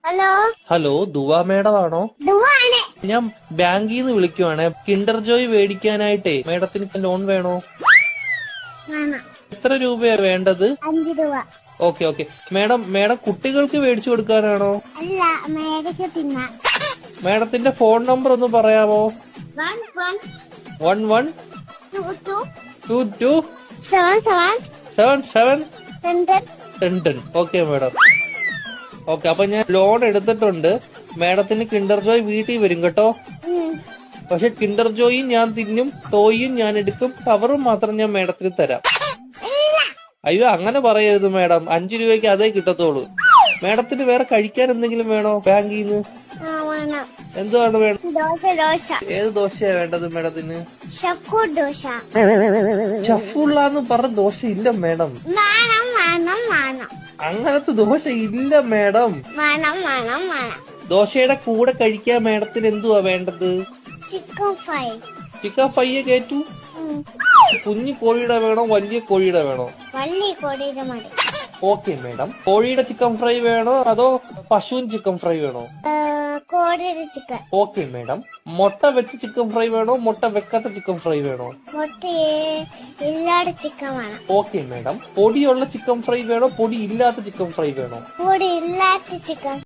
Hello hello ദുവാ madam ആണോ? ദുവാണ്. ഞാൻ ബാങ്കിൽ നിന്ന് വിളിക്കുവാണ്. കിൻഡർ ജോയ് മേടിക്കാനായിട്ടേ മേഡത്തിന് ലോൺ വേണോ? വേണം. എത്ര രൂപയാ വേണ്ടത്? 5 രൂപ. ഓക്കെ മേഡം കുട്ടികൾക്ക് മേടിച്ചു കൊടുക്കാനാണോ? അല്ല, മേടിക്ക് തിന്നാം. മേഡത്തിന്റെ ഫോൺ നമ്പർ ഒന്ന് പറയാമോ? 11 11 22 22 77 77 10. 10. Okay madam. ഓക്കെ, അപ്പൊ ഞാൻ ലോൺ എടുത്തിട്ടുണ്ട്. മേഡത്തിന് കിൻഡർ ജോയ് വീട്ടിൽ വരും കേട്ടോ. പക്ഷെ കിൻഡർ ജോയും ഞാൻ തിന്നും, ടോയും ഞാൻ എടുക്കും, കവറും മാത്രം ഞാൻ മേഡത്തിന് തരാം. അയ്യോ, അങ്ങനെ പറയരുത് മേഡം. 5 രൂപയ്ക്ക് അതേ കിട്ടത്തുള്ളൂ. മേഡത്തിന് വേറെ കഴിക്കാൻ എന്തെങ്കിലും വേണോ ബാങ്കിൽ നിന്ന്? എന്തുവാണ് വേണം? ദോശ. ഏത് ദോശയാ വേണ്ടത് മേഡത്തിന്? ഷക്കു ദോശ. ഷഫുള്ളാന്ന് പറഞ്ഞ ദോശ ഇല്ല മേഡം. വേണം. അങ്ങനത്തെ ദോശ ഇല്ല മേഡം. വേണം. ദോശയുടെ കൂടെ കഴിക്കാൻ മേഡത്തിന് എന്തുവാ വേണ്ടത്? Chicken fry. ചിക്കൻ ഫ്രൈയെ കേറ്റു. കുഞ്ഞു കോഴിയുടെ വേണോ വലിയ കോഴിയുടെ വേണോ? വള്ളി കൊടിയുടെ മതി. Okay madam. കോഴിയുടെ ചിക്കൻ ഫ്രൈ വേണോ അതോ പശുവിൻ ചിക്കൻ ഫ്രൈ വേണോ? കോടിയുടെ ചിക്കൻ. Okay madam. മുട്ട വെച്ച് ചിക്കൻ ഫ്രൈ വേണോ മുട്ട വെക്കാത്ത ചിക്കൻ ഫ്രൈ വേണോ? മുട്ടയെ ഇല്ലാത്ത ചിക്കൻ വേണം. Okay madam. പൊടിയുള്ള ചിക്കൻ ഫ്രൈ വേണോ പൊടി ഇല്ലാത്ത ചിക്കൻ ഫ്രൈ വേണോ? പൊടി ഇല്ലാത്ത ചിക്കൻ.